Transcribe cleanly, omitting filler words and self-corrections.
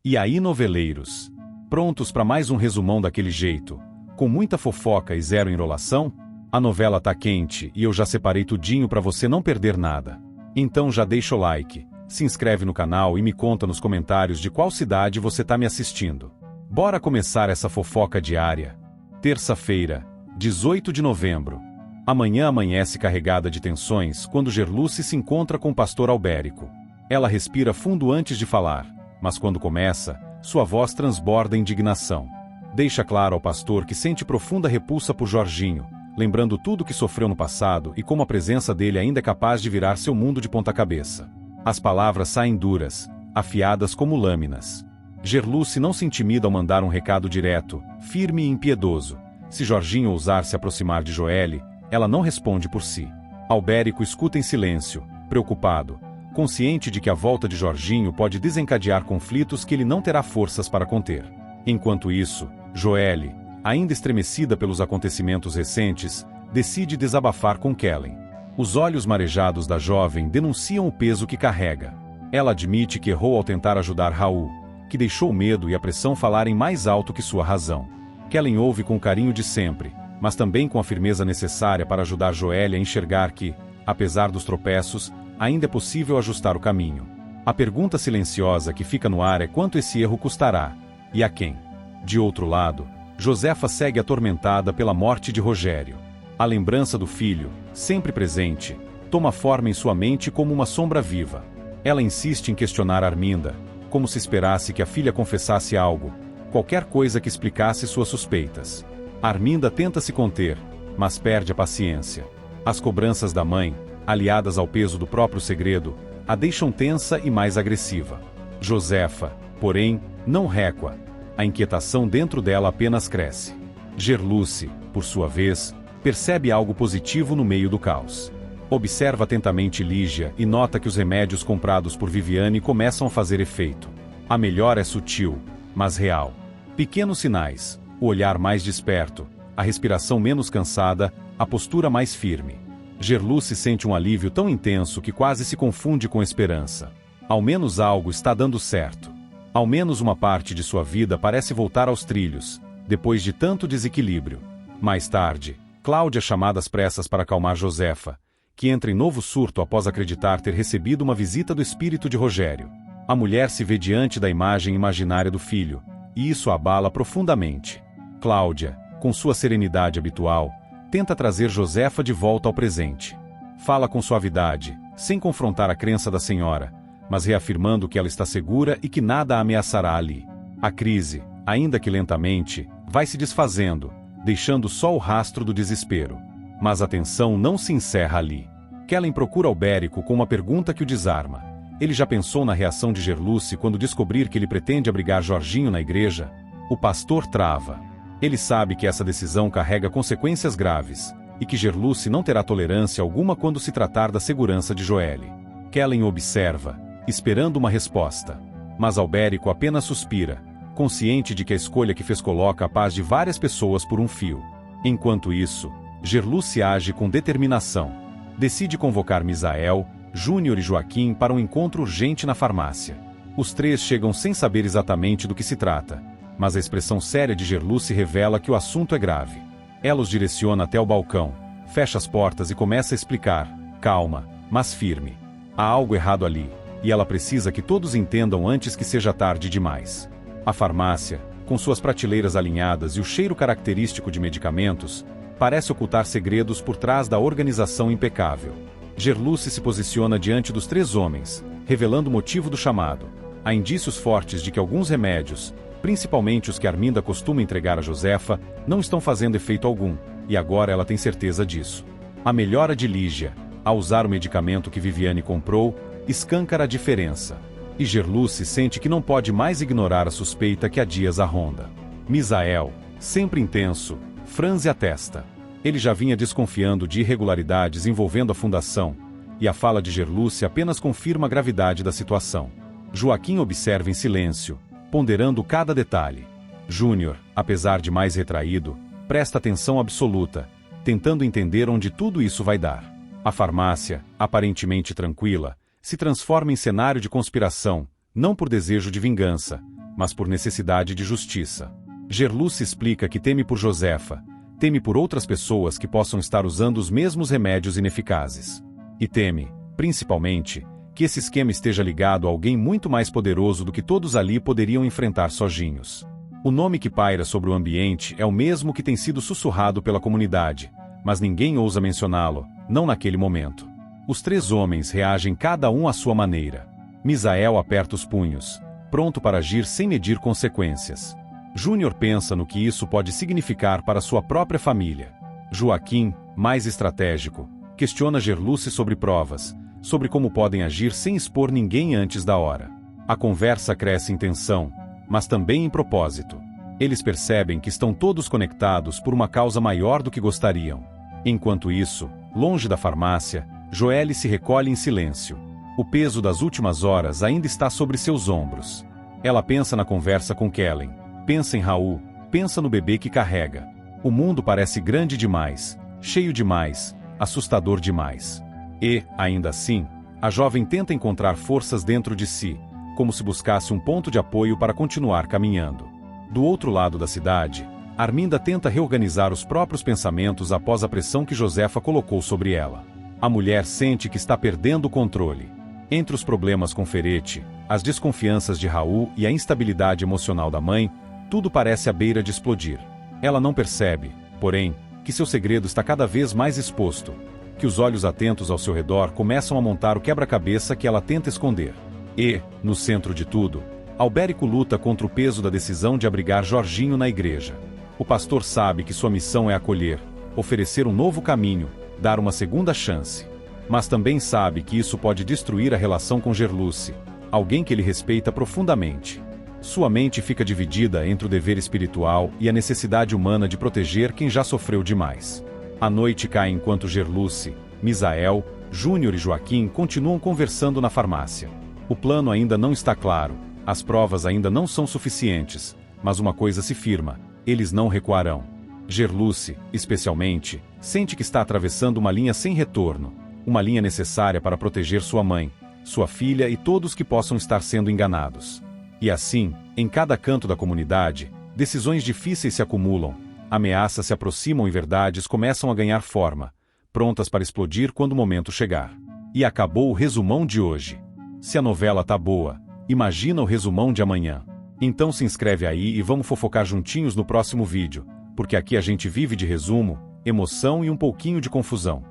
E aí, noveleiros? Prontos para mais um resumão daquele jeito? Com muita fofoca e zero enrolação? A novela tá quente e eu já separei tudinho para você não perder nada. Então já deixa o like, se inscreve no canal e me conta nos comentários de qual cidade você tá me assistindo. Bora começar essa fofoca diária. Terça-feira, 18 de novembro. Amanhã amanhece carregada de tensões quando Gerluce se encontra com o pastor Albérico. Ela respira fundo antes de falar, mas quando começa, sua voz transborda indignação. Deixa claro ao pastor que sente profunda repulsa por Jorginho, lembrando tudo que sofreu no passado e como a presença dele ainda é capaz de virar seu mundo de ponta cabeça. As palavras saem duras, afiadas como lâminas. Gerluce não se intimida ao mandar um recado direto, firme e impiedoso. Se Jorginho ousar se aproximar de Joelle, ela não responde por si. Albérico escuta em silêncio, preocupado, consciente de que a volta de Jorginho pode desencadear conflitos que ele não terá forças para conter. Enquanto isso, Joelle, ainda estremecida pelos acontecimentos recentes, decide desabafar com Kellen. Os olhos marejados da jovem denunciam o peso que carrega. Ela admite que errou ao tentar ajudar Raul, que deixou o medo e a pressão falarem mais alto que sua razão. Kellen ouve com o carinho de sempre, mas também com a firmeza necessária para ajudar Joelle a enxergar que, apesar dos tropeços, ainda é possível ajustar o caminho. A pergunta silenciosa que fica no ar é quanto esse erro custará, e a quem? De outro lado, Josefa segue atormentada pela morte de Rogério. A lembrança do filho, sempre presente, toma forma em sua mente como uma sombra viva. Ela insiste em questionar Arminda, como se esperasse que a filha confessasse algo, qualquer coisa que explicasse suas suspeitas. Arminda tenta se conter, mas perde a paciência. As cobranças da mãe, aliadas ao peso do próprio segredo, a deixam tensa e mais agressiva. Josefa, porém, não recua. A inquietação dentro dela apenas cresce. Gerluce, por sua vez, percebe algo positivo no meio do caos. Observa atentamente Lígia e nota que os remédios comprados por Viviane começam a fazer efeito. A melhora é sutil, mas real. Pequenos sinais, o olhar mais desperto, a respiração menos cansada, a postura mais firme. Gerluce sente um alívio tão intenso que quase se confunde com esperança. Ao menos algo está dando certo. Ao menos uma parte de sua vida parece voltar aos trilhos, depois de tanto desequilíbrio. Mais tarde, Cláudia é chamada às pressas para acalmar Josefa, que entra em novo surto após acreditar ter recebido uma visita do espírito de Rogério. A mulher se vê diante da imagem imaginária do filho, e isso a abala profundamente. Cláudia, com sua serenidade habitual, tenta trazer Josefa de volta ao presente. Fala com suavidade, sem confrontar a crença da senhora, mas reafirmando que ela está segura e que nada a ameaçará ali. A crise, ainda que lentamente, vai se desfazendo, deixando só o rastro do desespero. Mas a tensão não se encerra ali. Kellen procura Albérico com uma pergunta que o desarma. Ele já pensou na reação de Gerluce quando descobrir que ele pretende abrigar Jorginho na igreja? O pastor trava. Ele sabe que essa decisão carrega consequências graves, e que Gerluce não terá tolerância alguma quando se tratar da segurança de Joelle. Kellen observa, esperando uma resposta. Mas Albérico apenas suspira, consciente de que a escolha que fez coloca a paz de várias pessoas por um fio. Enquanto isso, Gerluce age com determinação. Decide convocar Misael, Júnior e Joaquim para um encontro urgente na farmácia. Os três chegam sem saber exatamente do que se trata, mas a expressão séria de Gerluce revela que o assunto é grave. Ela os direciona até o balcão, fecha as portas e começa a explicar, calma, mas firme. Há algo errado ali, e ela precisa que todos entendam antes que seja tarde demais. A farmácia, com suas prateleiras alinhadas e o cheiro característico de medicamentos, parece ocultar segredos por trás da organização impecável. Gerluce se posiciona diante dos três homens, revelando o motivo do chamado. Há indícios fortes de que alguns remédios, principalmente os que Arminda costuma entregar a Josefa, não estão fazendo efeito algum, e agora ela tem certeza disso. A melhora de Lígia, ao usar o medicamento que Viviane comprou, escancara a diferença. E Gerluce sente que não pode mais ignorar a suspeita que há dias a ronda. Misael, sempre intenso, franze a testa. Ele já vinha desconfiando de irregularidades envolvendo a fundação, e a fala de Gerluce apenas confirma a gravidade da situação. Joaquim observa em silêncio, ponderando cada detalhe. Júnior, apesar de mais retraído, presta atenção absoluta, tentando entender onde tudo isso vai dar. A farmácia, aparentemente tranquila, se transforma em cenário de conspiração, não por desejo de vingança, mas por necessidade de justiça. Gerluce explica que teme por Josefa, teme por outras pessoas que possam estar usando os mesmos remédios ineficazes. E teme, principalmente, que esse esquema esteja ligado a alguém muito mais poderoso do que todos ali poderiam enfrentar sozinhos. O nome que paira sobre o ambiente é o mesmo que tem sido sussurrado pela comunidade, mas ninguém ousa mencioná-lo, não naquele momento. Os 3 homens reagem cada um à sua maneira. Misael aperta os punhos, pronto para agir sem medir consequências. Júnior pensa no que isso pode significar para sua própria família. Joaquim, mais estratégico, questiona Gerluce sobre provas, sobre como podem agir sem expor ninguém antes da hora. A conversa cresce em tensão, mas também em propósito. Eles percebem que estão todos conectados por uma causa maior do que gostariam. Enquanto isso, longe da farmácia, Joelle se recolhe em silêncio. O peso das últimas horas ainda está sobre seus ombros. Ela pensa na conversa com Kellen, pensa em Raul, pensa no bebê que carrega. O mundo parece grande demais, cheio demais, assustador demais. E, ainda assim, a jovem tenta encontrar forças dentro de si, como se buscasse um ponto de apoio para continuar caminhando. Do outro lado da cidade, Arminda tenta reorganizar os próprios pensamentos após a pressão que Josefa colocou sobre ela. A mulher sente que está perdendo o controle. Entre os problemas com Ferete, as desconfianças de Raul e a instabilidade emocional da mãe, tudo parece à beira de explodir. Ela não percebe, porém, que seu segredo está cada vez mais exposto, que os olhos atentos ao seu redor começam a montar o quebra-cabeça que ela tenta esconder. E, no centro de tudo, Albérico luta contra o peso da decisão de abrigar Jorginho na igreja. O pastor sabe que sua missão é acolher, oferecer um novo caminho, dar uma segunda chance. Mas também sabe que isso pode destruir a relação com Gerluce, alguém que ele respeita profundamente. Sua mente fica dividida entre o dever espiritual e a necessidade humana de proteger quem já sofreu demais. A noite cai enquanto Gerluce, Misael, Júnior e Joaquim continuam conversando na farmácia. O plano ainda não está claro, as provas ainda não são suficientes, mas uma coisa se firma: eles não recuarão. Gerluce, especialmente, sente que está atravessando uma linha sem retorno, uma linha necessária para proteger sua mãe, sua filha e todos que possam estar sendo enganados. E assim, em cada canto da comunidade, decisões difíceis se acumulam, ameaças se aproximam e verdades começam a ganhar forma, prontas para explodir quando o momento chegar. E acabou o resumão de hoje. Se a novela tá boa, imagina o resumão de amanhã. Então se inscreve aí e vamos fofocar juntinhos no próximo vídeo, porque aqui a gente vive de resumo, emoção e um pouquinho de confusão.